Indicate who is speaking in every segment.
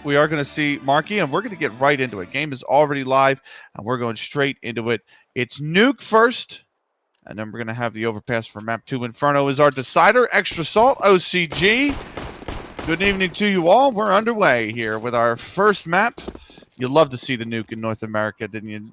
Speaker 1: we are going to see Marky, and we're going to get right into it. Game is already live, and we're going straight into it. It's Nuke first, and then we're going to have the overpass for map 2. Inferno is our decider. Extra Salt, OCG. Good evening to you all. We're underway here with our first map. You'd love to see the Nuke in North America, didn't you?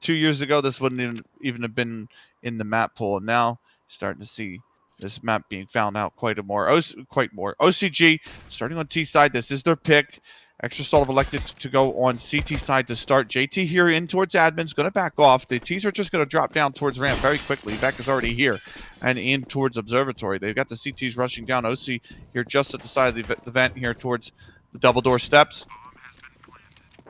Speaker 1: 2 years ago, this wouldn't even have been in the map pool, and now starting to see this map being found out quite more. OCG starting on T side. This is their pick. Extra Salt have elected to go on CT side to start. JT here in towards admin's going to back off. The T's are just going to drop down towards ramp very quickly. Beck is already here and in towards observatory. They've got the CTs rushing down. OC here just at the side of the vent here towards the double door steps.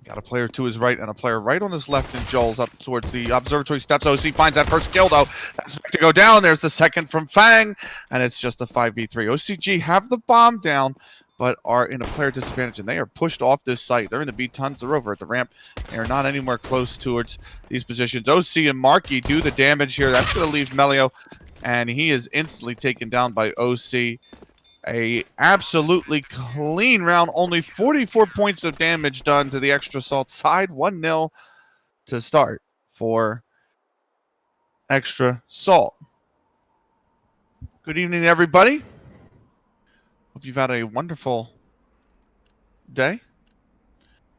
Speaker 1: Got a player to his right and a player right on his left, and Joel's up towards the observatory steps. OC finds that first kill, though. That's to go down. There's the second from Fang, and it's just a 5v3. OCG have the bomb down, but are in a player disadvantage, and they are pushed off this site. They're in the B tons. They're over at the ramp. They are not anywhere close towards these positions. OC and Marky do the damage here. That's going to leave Melio, and he is instantly taken down by OC. A absolutely clean round. Only 44 points of damage done to the Extra Salt side. 1-0 to start for Extra Salt. Good evening, everybody. Hope you've had a wonderful day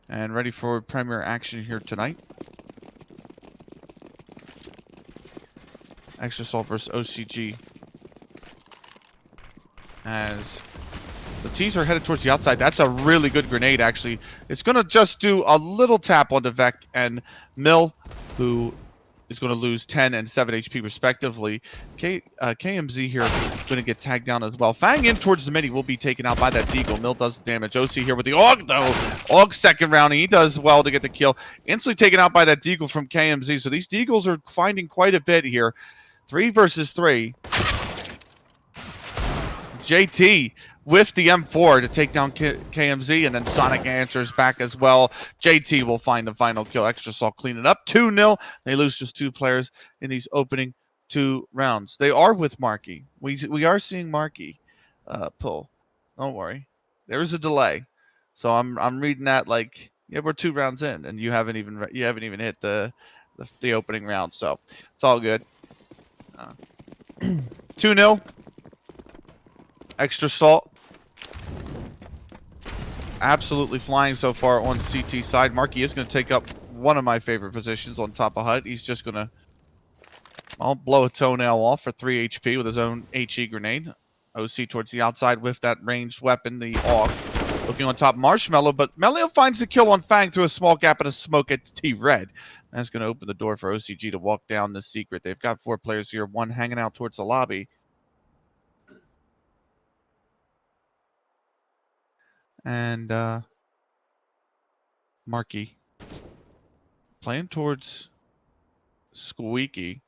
Speaker 1: and ready for premier action here tonight. Extra Salt versus OCG. As the T's are headed towards the outside. That's a really good grenade, actually. It's going to just do a little tap onto Vec and Mill, who is going to lose 10 and 7 HP respectively. KMZ here is going to get tagged down as well. Fang in towards the mini will be taken out by that Deagle. Mill does the damage. OC here with the AUG, though. AUG second round. He does well to get the kill. Instantly taken out by that Deagle from KMZ. So these Deagles are finding quite a bit here. 3 versus 3. JT with the M4 to take down KMZ, and then Sonic answers back as well. JT will find the final kill. Extra Salt clean it up. 2-0. They lose just 2 players in these opening 2 rounds. They are with Marky. We are seeing Marky pull. Don't worry. There is a delay. So I'm reading that like, yeah, we're 2 rounds in, and you haven't even hit the opening round. So it's all good. 2-0. Extra Salt absolutely flying so far on CT side. Marky is going to take up one of my favorite positions on top of HUD. He's just going to blow a toenail off for 3 HP with his own HE grenade. OC towards the outside with that ranged weapon, the AUG. Looking on top, Marshmallow, but Melio finds the kill on Fang through a small gap in a smoke at T-Red. That's going to open the door for OCG to walk down the secret. They've got 4 players here, 1 hanging out towards the lobby. And Marky playing towards Squeaky.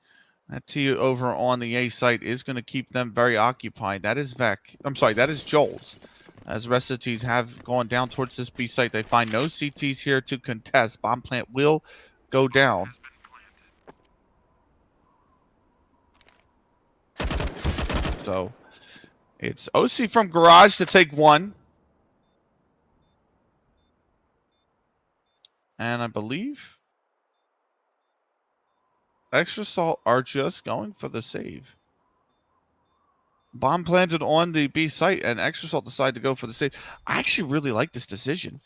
Speaker 1: That T over on the A site is going to keep them very occupied. That is Vec. I'm sorry, that is Joel's. As the rest of the T's have gone down towards this B site, they find no CTs here to contest. Bomb plant will go down. So it's OC from Garage to take 1. And I believe Extra Salt are just going for the save. Bomb planted on the B site, and Extra Salt decided to go for the save. I actually really like this decision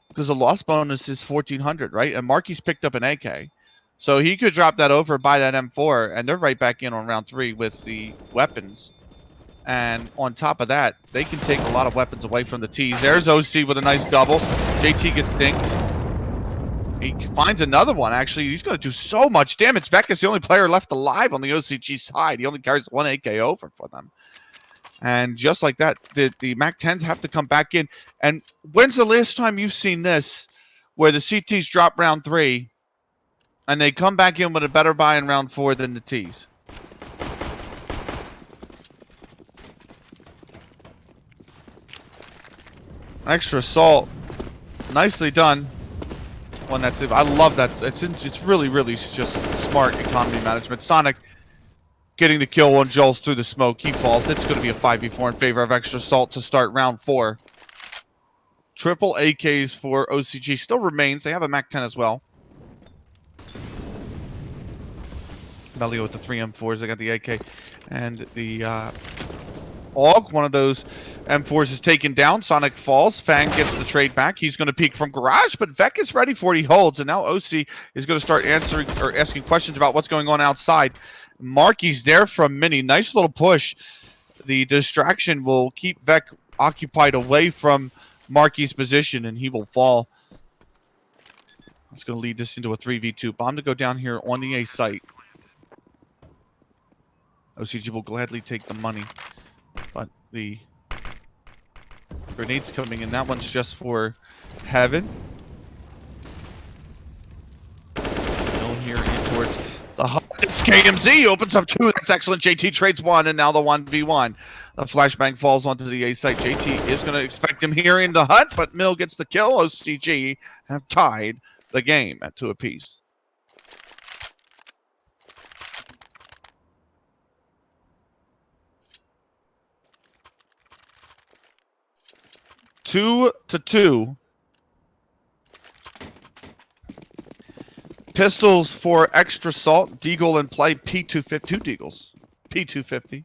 Speaker 1: because the loss bonus is 1,400, right? And Marky's picked up an AK. So he could drop that over, buy that M4, and they're right back in on round 3 with the weapons. And on top of that, they can take a lot of weapons away from the T's. There's OC with a nice double. JT gets dinked. He finds another one, actually. He's going to do so much damage. Beck is the only player left alive on the OCG side. He only carries 1 AK over for them. And just like that, the MAC-10s have to come back in. And when's the last time you've seen this, where the CTs drop round 3, and they come back in with a better buy in round 4 than the T's? Extra Salt. Nicely done. One that's I love that. It's really just smart economy management. Sonic getting the kill on Joel's through the smoke. He falls. It's going to be a 5v4 in favor of Extra Salt to start round 4. Triple AKs for OCG still remains. They have a MAC 10 as well. Melio with the 3 M4s. They got the AK and the AUG. One of those M4s is taken down. Sonic falls. Fang gets the trade back. He's going to peek from garage, but Vec is ready for it. He holds, and now OC is going to start answering or asking questions about what's going on outside. Marky's there from Mini. Nice little push. The distraction will keep Vec occupied away from Marky's position, and he will fall. It's going to lead this into a 3v2. Bomb to go down here on the A site. OCG will gladly take the money, but the grenade's coming in. That one's just for Heaven. Mill here in towards the hut. It's KMZ opens up 2. That's excellent. JT trades 1, and now the 1v1. The flashbang falls onto the A site. JT is going to expect him here in the hut, but Mill gets the kill. OCG have tied the game at 2 apiece. Two to 2. Pistols for extra salt. Deagle in play. P250. 2 Deagles. P250.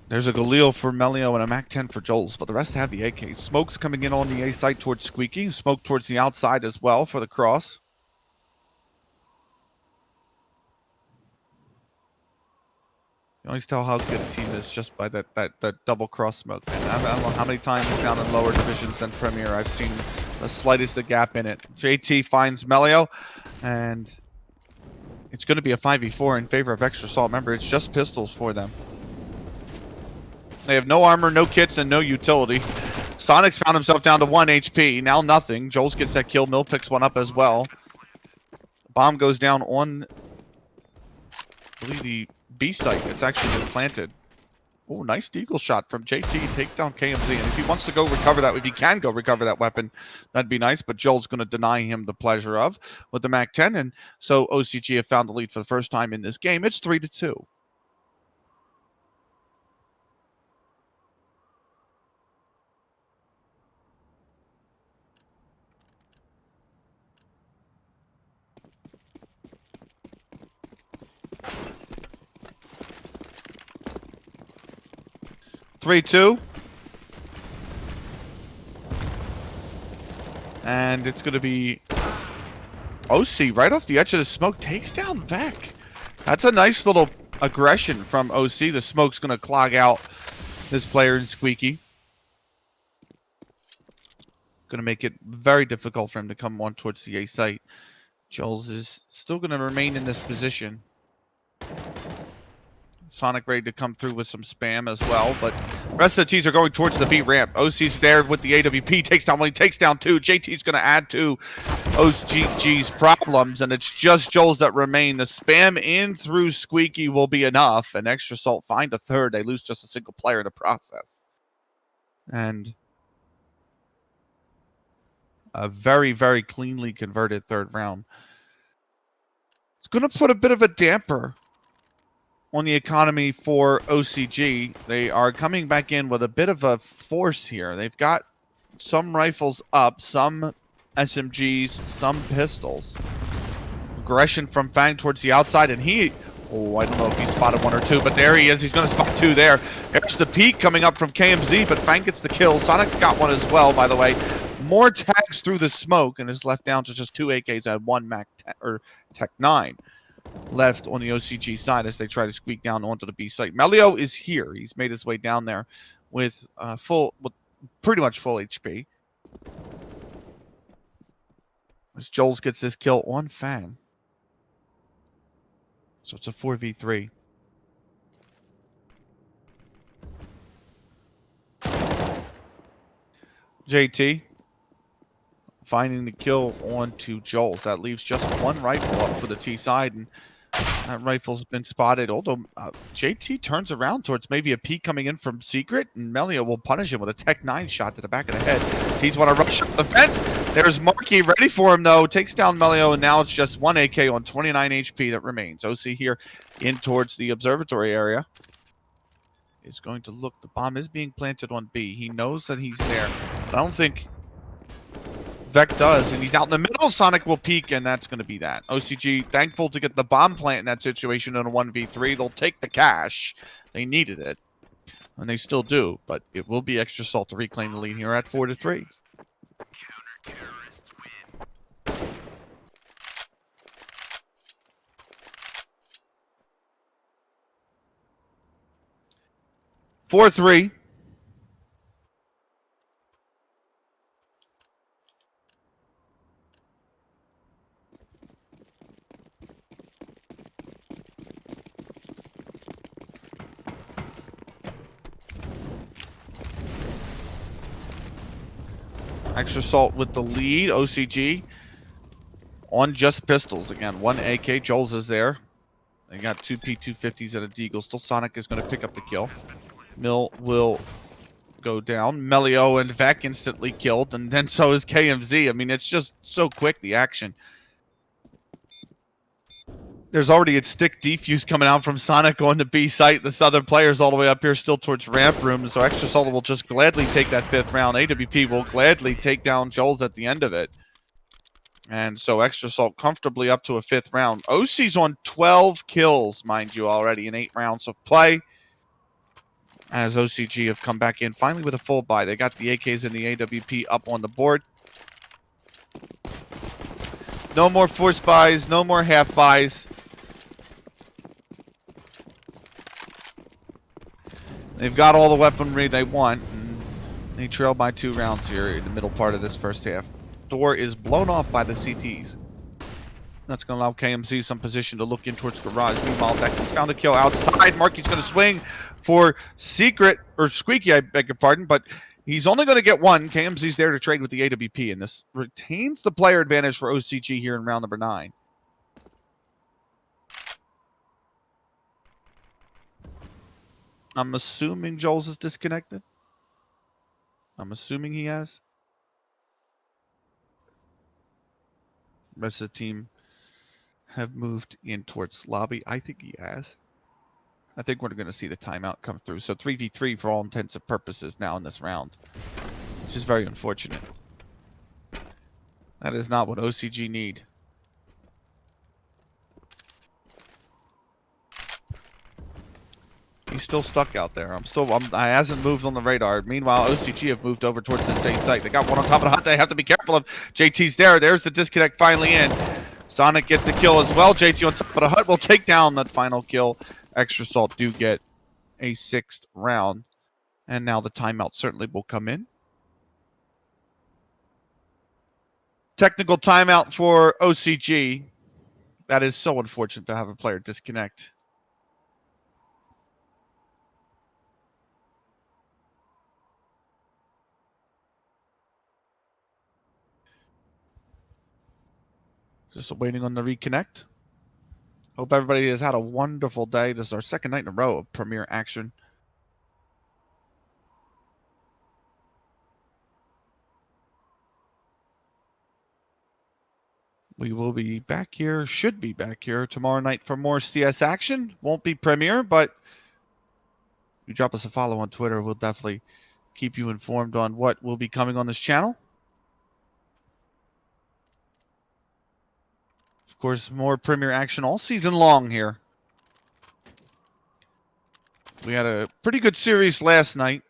Speaker 1: There's a Galil for Melio and a MAC 10 for Joels, but the rest have the AK. Smoke's coming in on the A side towards Squeaky. Smoke towards the outside as well for the cross. You always tell how good a team is just by that double cross smoke, man. I don't know how many times down in lower divisions than Premier I've seen the slightest of gap in it. JT finds Melio, and it's going to be a 5v4 in favor of extra salt. Remember, it's just pistols for them. They have no armor, no kits, and no utility. Sonic's found himself down to 1 HP. Now nothing. Joels gets that kill. Mill picks one up as well. Bomb goes down on, I believe, the B site. It's actually been planted. Oh, nice deagle shot from JT. Takes down KMZ. And if he wants to go recover that, if he can go recover that weapon, that'd be nice. But Joel's going to deny him the pleasure of with the MAC 10. And so OCG have found the lead for the first time in this game. It's 3-2. And it's going to be OC right off the edge of the smoke. Takes down Vec. That's a nice little aggression from OC. The smoke's going to clog out this player in Squeaky. Going to make it very difficult for him to come on towards the A site. Joels is still going to remain in this position. Sonic ready to come through with some spam as well, but the rest of the teams are going towards the B ramp. OC's there with the AWP, takes down 1, he takes down 2. JT's going to add to OCG's problems, and it's just Joels that remain. The spam in through Squeaky will be enough, and Extra Salt find a third. They lose just a single player in the process. And a very, very cleanly converted third round. It's going to put a bit of a damper on the economy for OCG. They are coming back in with a bit of a force here. They've got some rifles up, some SMGs, some pistols. Aggression from Fang towards the outside, and he... Oh, I don't know if he spotted 1 or 2, but there he is. He's going to spot 2 there. There's the peek coming up from KMZ, but Fang gets the kill. Sonic's got 1 as well, by the way. More tags through the smoke, and is left down to just 2 AKs and 1 MAC 10, or Tech 9 left on the OCG side as they try to squeak down onto the B site. Melio is here. He's made his way down there with pretty much full HP. As Joels gets this kill on Fang. So it's a 4v3. JT finding the kill onto Joels. That leaves just 1 rifle up for the T side, and that rifle's been spotted. Although JT turns around towards maybe a peek coming in from Secret, and Melio will punish him with a Tech 9 shot to the back of the head. T's want to rush up the fence. There's Marky ready for him, though. Takes down Melio, and now it's just 1 AK on 29 HP that remains. OC here in towards the observatory area. is going to look. The bomb is being planted on B. He knows that he's there. But I don't think Vec does, and he's out in the middle. Sonic will peek, and that's going to be that. OCG thankful to get the bomb plant in that situation in a 1v3. They'll take the cash. They needed it, and they still do, but it will be Extra Salt to reclaim the lead here at 4-3. 4-3. Extra Salt with the lead. OCG on just pistols. Again, one AK. Joel's is there. They got two P250s and a Deagle. Still Sonic is going to pick up the kill. Mill will go down. Melio and Vec instantly killed, and then so is KMZ. I mean, it's just so quick, the action. There's already a stick defuse coming out from Sonic on the B site. The other players all the way up here still towards ramp room, so Extra Salt will just gladly take that 5th round. AWP will gladly take down Joel's at the end of it. And so Extra Salt comfortably up to a 5th round. OC's on 12 kills, mind you, already in 8 rounds of play. As OCG have come back in finally with a full buy. They got the AKs and the AWP up on the board. No more force buys, no more half buys. They've got all the weaponry they want. And they trail by 2 rounds here in the middle part of this first half. Door is blown off by the CTs. That's going to allow KMZ some position to look in towards garage. Meanwhile, Dex has found a kill outside. Marky's going to swing for Secret, or Squeaky, I beg your pardon, but he's only going to get one. KMZ's there to trade with the AWP, and this retains the player advantage for OCG here in round number 9. I'm assuming Joel's is disconnected. I'm assuming he has. The rest of the team have moved in towards lobby. I think he has. I think we're going to see the timeout come through. So 3v3 for all intents and purposes now in this round, which is very unfortunate. That is not what OCG need. He's still stuck out there. I hasn't moved on the radar. Meanwhile, OCG have moved over towards the same site. They got one on top of the hut. They have to be careful of. JT's there. There's the disconnect finally in. Sonic gets a kill as well. JT on top of the hut will take down that final kill. Extra Salt do get a 6th round. And now the timeout certainly will come in. Technical timeout for OCG. That is so unfortunate to have a player disconnect. Just waiting on the reconnect. Hope everybody has had a wonderful day. This is our 2nd night in a row of Premier action. We will be back here, should be back here tomorrow night for more CS action. Won't be Premier, but if you drop us a follow on Twitter, we'll definitely keep you informed on what will be coming on this channel. Of course, more Premier action all season long here. We had a pretty good series last night.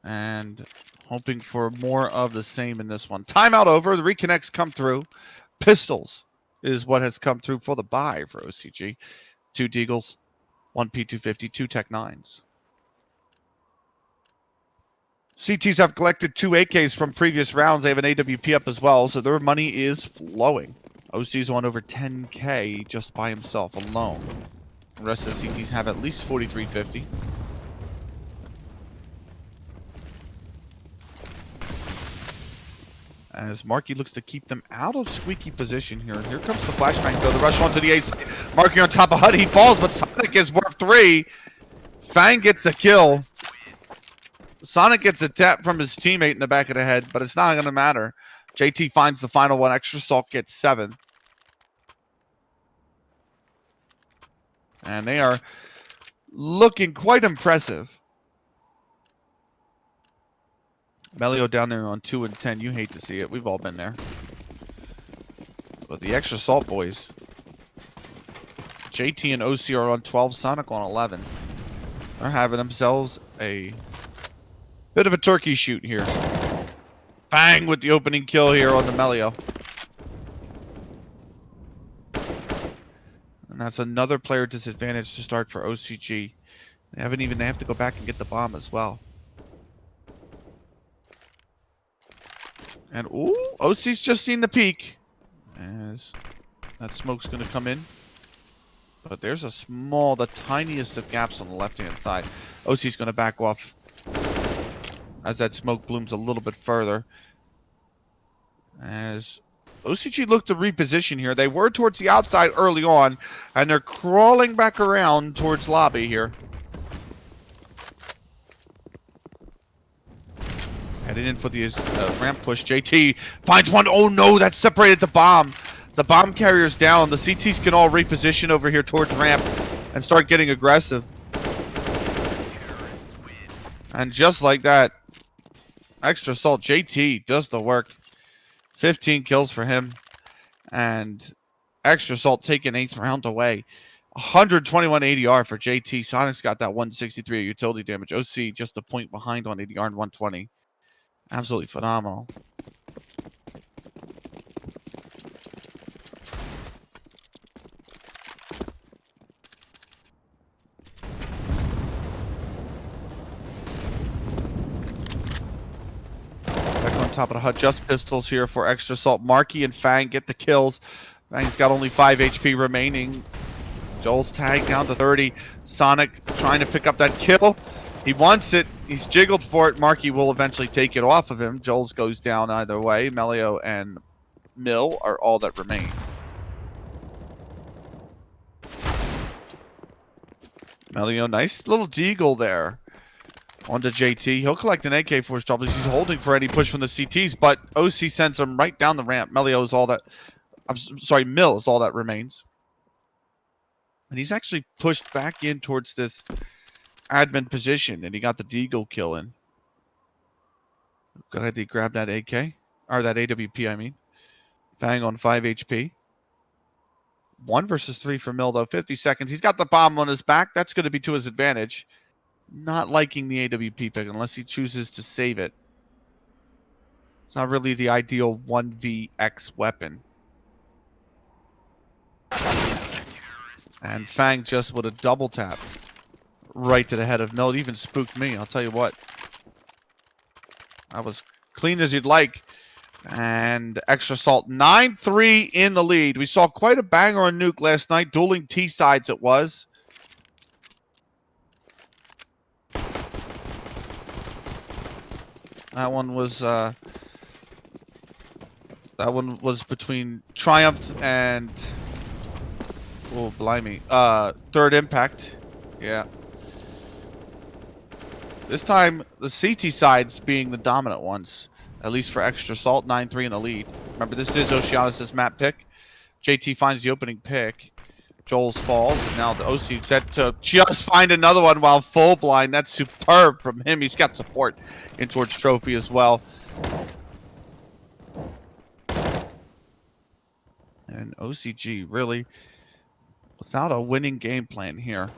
Speaker 1: And hoping for more of the same in this one. Timeout over. The reconnects come through. Pistols is what has come through for the buy for OCG. 2 Deagles, 1 P250, 2 Tech 9s. CTs have collected 2 AKs from previous rounds. They have an AWP up as well, so their money is flowing. OC's won over 10K just by himself alone. The rest of the CTs have at least 4350. As Marky looks to keep them out of squeaky position here. And here comes the flashbang, though. The rush onto the ace. Marky on top of HUD. He falls, but Sonic is worth 3. Fang gets a kill. Sonic gets a tap from his teammate in the back of the head, but it's not going to matter. JT finds the final one. Extra Salt gets 7. And they are looking quite impressive. Melio down there on 2 and 10. You hate to see it. We've all been there. But the extra salt boys. JT and OC are on 12. Sonic on 11. They're having themselves a bit of a turkey shoot here. Bang with the opening kill here on the Melio. And that's another player disadvantage to start for OCG. They have to go back and get the bomb as well. And ooh, OC's just seen the peak. As that smoke's gonna come in. But there's the tiniest of gaps on the left-hand side. OC's gonna back off as that smoke blooms a little bit further. As OCG looked to reposition here. They were towards the outside early on, and they're crawling back around towards lobby here. Heading in for the ramp push. JT finds one. Oh no, that separated the bomb. The bomb carrier's down. The CTs can all reposition over here towards ramp and start getting aggressive. And just like that, extra salt. JT does the work. 15 kills for him. And extra salt taking 8th round away. 121 ADR for JT. Sonic's got that 163 utility damage. OC just a point behind on ADR and 120. Absolutely phenomenal. Back on top of the hut, just pistols here for extra salt. Marky and Fang get the kills. Fang's got only 5 HP remaining. Joel's tagged down to 30. Sonic trying to pick up that kill. He wants it. He's jiggled for it. Marky will eventually take it off of him. Joel's goes down either way. Melio and Mill are all that remain. Melio, nice little deagle there onto JT. He'll collect an AK for his troubles. He's holding for any push from the CTs, but OC sends him right down the ramp. Melio is all that... I'm sorry, Mill is all that remains. And he's actually pushed back in towards this admin position, and he got the deagle kill in. Go ahead, he grabbed that AK, or that AWP, I mean. Fang on 5 HP. 1 versus 3 for Mill, though. 50 seconds. He's got the bomb on his back. That's going to be to his advantage. Not liking the AWP pick unless he chooses to save it. It's not really the ideal 1vx weapon. And Fang just with a double tap right to the head of Mill. It even spooked me, I'll tell you what. That was clean as you'd like. And extra salt, 9-3 in the lead. We saw quite a banger on Nuke last night. Dueling T-sides it was. That one was between Triumph and... Oh, blimey. Third Impact. Yeah. This time, the CT sides being the dominant ones. At least for extra salt, 9-3 in the lead. Remember, this is Oceanus' map pick. JT finds the opening pick. Joel's falls. Now the OC set to just find another one while full blind. That's superb from him. He's got support in towards trophy as well. And OCG really without a winning game plan here.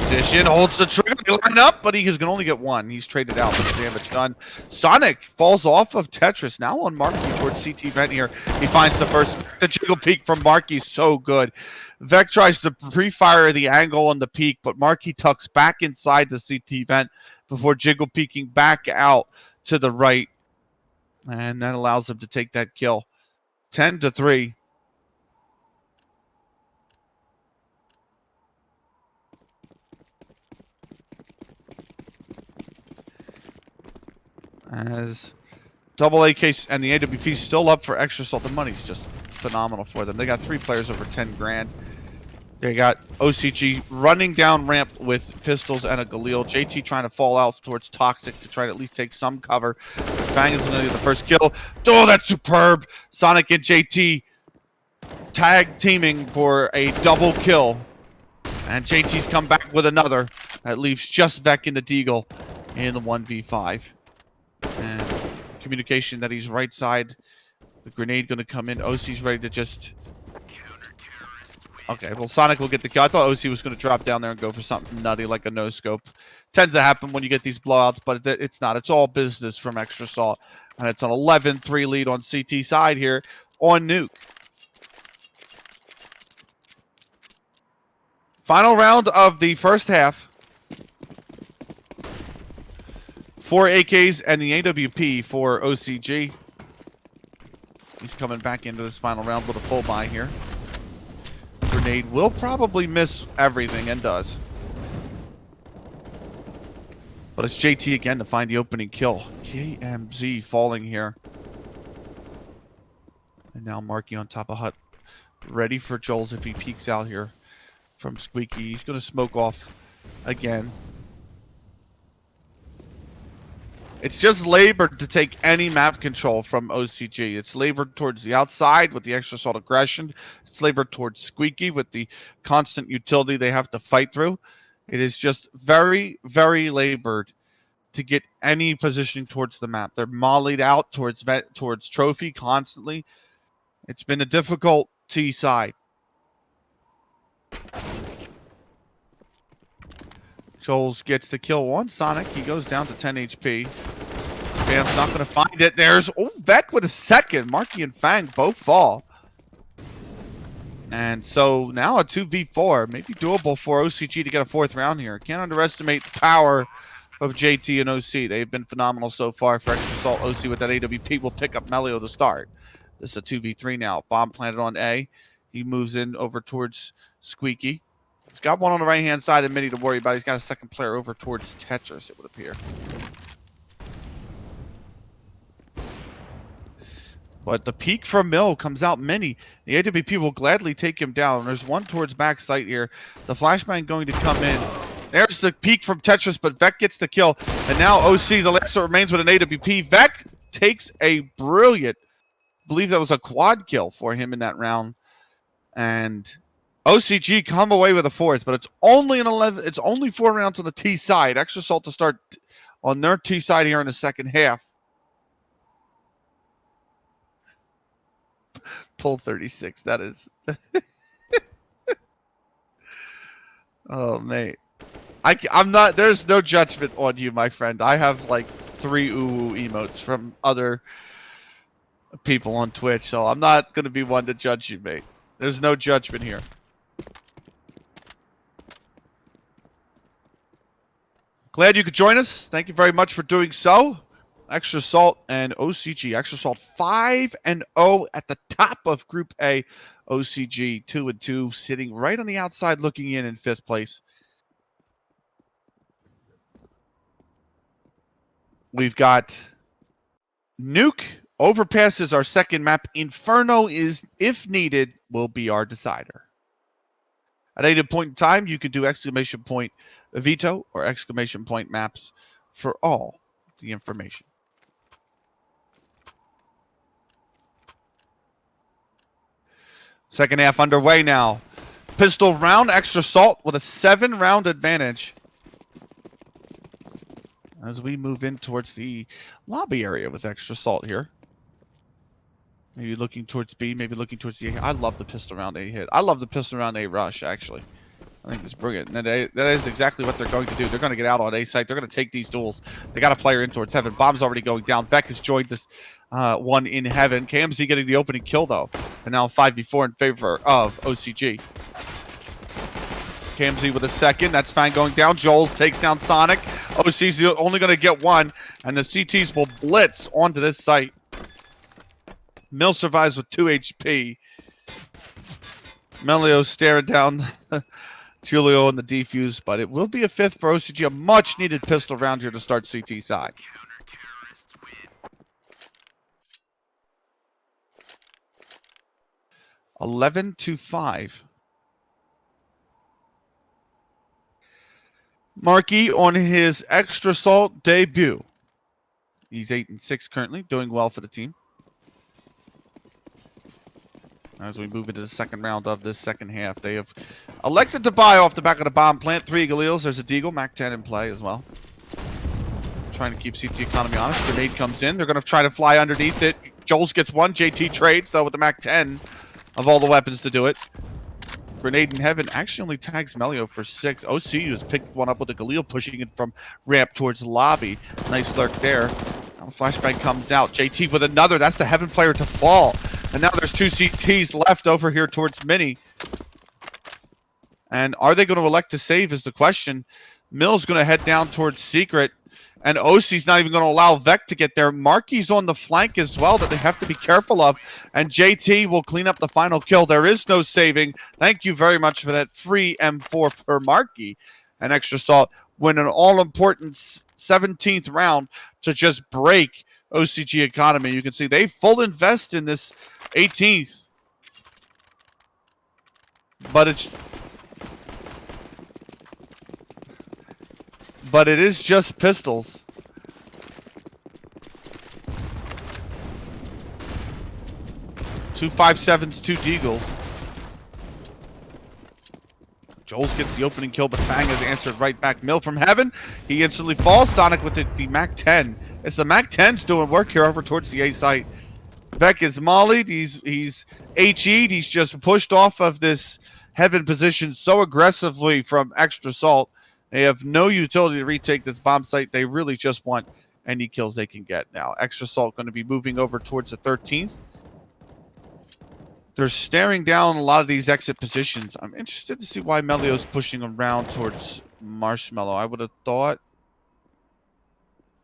Speaker 1: Position, holds the trigger, line up, but he is going to only get 1. He's traded out with the damage done. Sonic falls off of Tetris, now on Marky towards CT vent here. He finds the jiggle peek from Marky, so good. Vec tries to pre-fire the angle on the peak, but Marky tucks back inside the CT vent before jiggle peeking back out to the right. And that allows him to take that kill. 10-3. As double AK and the AWP still up for extra salt. The money's just phenomenal for them. They got 3 players over 10 grand. They got OCG running down ramp with pistols and a Galil. JT trying to fall out towards Toxic to try to at least take some cover. Fang is going to get the first kill. Oh, that's superb. Sonic and JT tag teaming for a double kill. And JT's come back with another. That leaves just Vec in the Deagle in the 1v5. And communication that he's right side. The grenade going to come in. OC's ready to just... Okay, well, Sonic will get the kill. I thought OC was going to drop down there and go for something nutty like a no-scope. Tends to happen when you get these blowouts, but it's not. It's all business from Extra Salt. And it's an 11-3 lead on CT side here on Nuke. Final round of the first half. 4 AKs and the AWP for OCG. He's coming back into this final round with a full buy here. Grenade will probably miss everything and does. But it's JT again to find the opening kill. KMZ falling here. And now Marky on top of Hut. Ready for Joel's if he peeks out here from Squeaky. He's going to smoke off again. It's just labored to take any map control from OCG. It's labored towards the outside with the Extra Salt aggression. It's labored towards Squeaky with the constant utility they have to fight through. It is just very, very labored to get any positioning towards the map. They're mollied out towards Trophy constantly. It's been a difficult T side. Joels gets the kill on Sonic. He goes down to 10 HP. Bam's not going to find it. There's Vec with a second. Marky and Fang both fall. And so now a 2v4. Maybe doable for OCG to get a fourth round here. Can't underestimate the power of JT and OC. They've been phenomenal so far for Extra Salt. OC with that AWP will pick up Melio to start. This is a 2v3 now. Bomb planted on A. He moves in over towards Squeaky. He's got one on the right-hand side of Mini to worry about. He's got a second player over towards Tetris, it would appear. But the peek from Mill comes out Mini. The AWP will gladly take him down. There's one towards back site here. The flashbang going to come in. There's the peek from Tetris, but Vec gets the kill. And now OC, the last that remains with an AWP. Vec takes a brilliant, I believe that was a quad kill for him in that round. And OCG come away with a fourth, but it's only an 11. It's only 4 rounds on the T side. Extra Salt to start on their T side here in the second half. Pull 36. That is. Oh, mate. I'm not. There's no judgment on you, my friend. I have like 3 ooh emotes from other people on Twitch, so I'm not going to be one to judge you, mate. There's no judgment here. Glad you could join us. Thank you very much for doing so. Extra Salt and OCG. Extra Salt 5-0 at the top of Group A. OCG 2-2, sitting right on the outside, looking in 5th place. We've got Nuke. Overpass is our second map. Inferno is, if needed, will be our decider. At any point in time, you can do exclamation point veto or exclamation point maps for all the information. Second half underway now. Pistol round, Extra Salt with a 7-round advantage. As we move in towards the lobby area with Extra Salt here. Maybe looking towards B, maybe looking towards the A. I love the pistol round A hit. I love the pistol round A rush, actually. I think it's brilliant. And that is exactly what they're going to do. They're going to get out on A site. They're going to take these duels. They got a player in towards heaven. Bomb's already going down. Vec has joined this one in heaven. KMZ getting the opening kill, though. And now 5v4 in favor of OCG. KMZ with a second. That's Fang going down. Joels takes down Sonic. OC's only going to get one. And the CTs will blitz onto this site. Mill survives with 2 HP. Melio staring down Julio on the defuse, but it will be a 5th for OCG. A much-needed pistol round here to start CT side. Counter 11-5. Marky on his Extra Salt debut. He's 8-6 currently, doing well for the team. As we move into the second round of this second half, they have elected to buy off the back of the bomb plant. 3 Galeals. There's a Deagle. Mac 10 in play as well. Trying to keep CT economy honest. Grenade comes in. They're going to try to fly underneath it. Joel's gets one. JT trades, though, with the Mac 10 of all the weapons to do it. Grenade in heaven actually only tags Melio for 6. OCU has picked one up with a Galil, pushing it from ramp towards the lobby. Nice lurk there. Now flashbang comes out. JT with another. That's the heaven player to fall. And now there's 2 CTs left over here towards Mini. And are they going to elect to save is the question. Mill's going to head down towards Secret. And OC's not even going to allow Vec to get there. Marky's on the flank as well that they have to be careful of. And JT will clean up the final kill. There is no saving. Thank you very much for that free M4 for Marky. And Extra Salt win an all-important 17th round to just break OCG economy. You can see they full invest in this 18th. But it is just pistols. Two 5.7s, 2 Deagles. Joel's gets the opening kill, but Fang has answered right back. Mill from heaven. He instantly falls. Sonic with the Mac 10. It's the Mac 10's doing work here over towards the A site. Vec is mollied. He's HE'd. He's just pushed off of this heaven position so aggressively from Extra Salt. They have no utility to retake this bomb site. They really just want any kills they can get now. Extra Salt going to be moving over towards the 13th. They're staring down a lot of these exit positions. I'm interested to see why Melio's pushing around towards Marshmallow. I would have thought...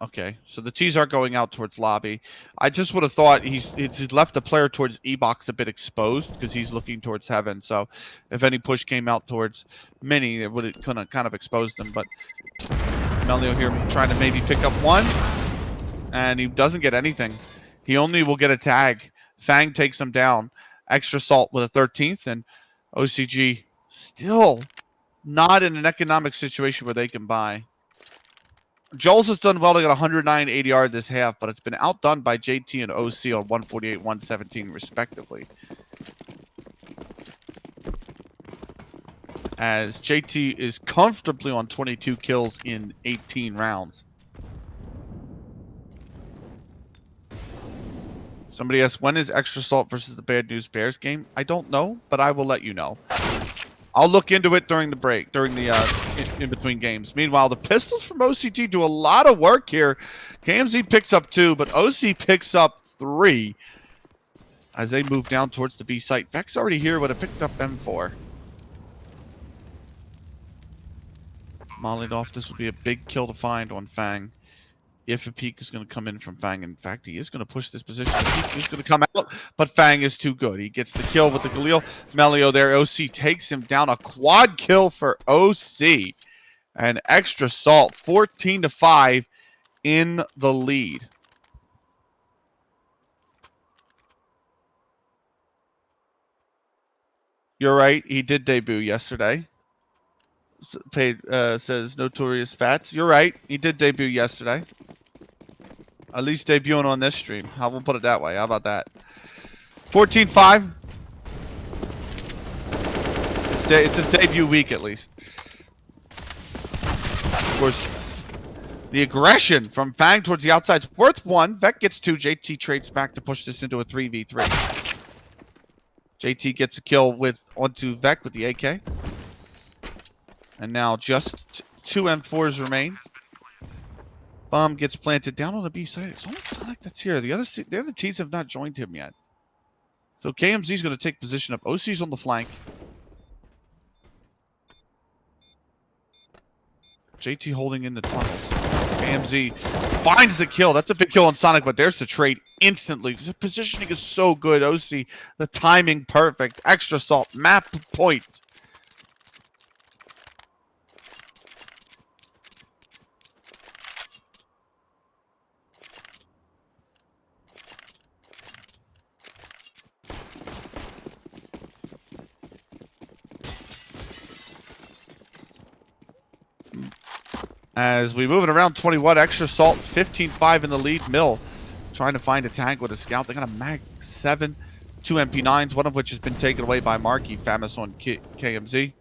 Speaker 1: Okay, so the T's are going out towards lobby. I just would have thought he's left the player towards E-Box a bit exposed because he's looking towards heaven. So if any push came out towards Mini, it would have kind of exposed him. But Melio here trying to maybe pick up one, and he doesn't get anything. He only will get a tag. Fang takes him down. Extra Salt with a 13th, and OCG still not in an economic situation where they can buy. Joel's has done well to get 109 ADR this half, but it's been outdone by JT and OC on 148, 117 respectively. As JT is comfortably on 22 kills in 18 rounds. Somebody asked, when is Extra Salt versus the Bad News Bears game? I don't know, but I will let you know. I'll look into it during the break, during the in between games. Meanwhile, the pistols from OCG do a lot of work here. KMZ picks up 2, but OC picks up 3 as they move down towards the B site. Vec's already here, would have picked up M4. Mollied off. This would be a big kill to find on Fang. If a peek is going to come in from Fang. In fact, he is going to push this position. The peek is going to come out, but Fang is too good. He gets the kill with the Galil. Melio there. OC takes him down. A quad kill for OC. And Extra Salt, 14-5 in the lead. You're right. He did debut yesterday. Says Notorious Fats. You're right. He did debut yesterday. At least debuting on this stream. I will put it that way. How about that? 14-5. It's his debut week, at least. Of course, the aggression from Fang towards the outside is worth 1. Vec gets 2. JT trades back to push this into a 3v3. JT gets a kill onto Vec with the AK. And now just 2 M4s remain. Bomb gets planted down on the B side. It's only Sonic that's here. The other T's have not joined him yet. So KMZ's going to take position up. OC's on the flank. JT holding in the tunnels. KMZ finds the kill. That's a big kill on Sonic, but there's the trade instantly. The positioning is so good. OC, the timing perfect. Extra Salt, map point. As we move it around 21, Extra Salt, 15-5 in the lead. Mill trying to find a tag with a scout. They got a mag 7. 2 MP9s, one of which has been taken away by Marky, famous on KMZ.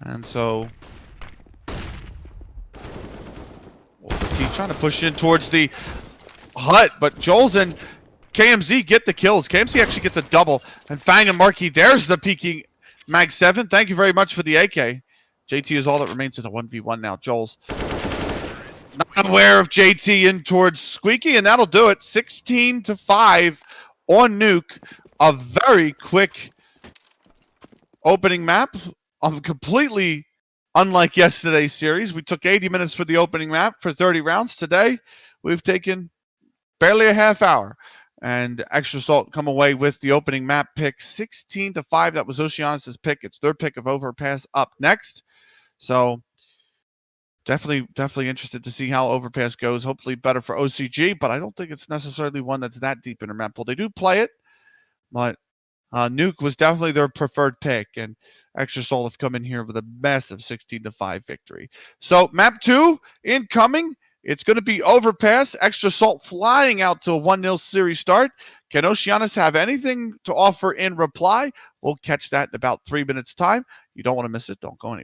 Speaker 1: And so he's trying to push in towards the hut, but Joel's and KMZ get the kills. KMZ actually gets a double, and Fang and Marky, there's the peaking Mag 7. Thank you very much for the AK. JT is all that remains in a 1v1 now. Joel's not aware of JT in towards Squeaky, and that'll do it. 16-5 on Nuke. A very quick opening map. Completely unlike yesterday's series. We took 80 minutes for the opening map for 30 rounds. Today, we've taken barely a half hour. And Extra Salt come away with the opening map pick, 16-5. That was Oceanus' pick. It's their pick of Overpass up next. So definitely interested to see how Overpass goes. Hopefully better for OCG, but I don't think it's necessarily one that's that deep in their map pool. They do play it, but Nuke was definitely their preferred pick, and Extra Salt have come in here with a massive 16-5 victory. So map 2 incoming. It's going to be Overpass. Extra Salt flying out to a 1-0 series start. Can Oceanus have anything to offer in reply? We'll catch that in about 3 minutes' time. You don't want to miss it. Don't go anywhere.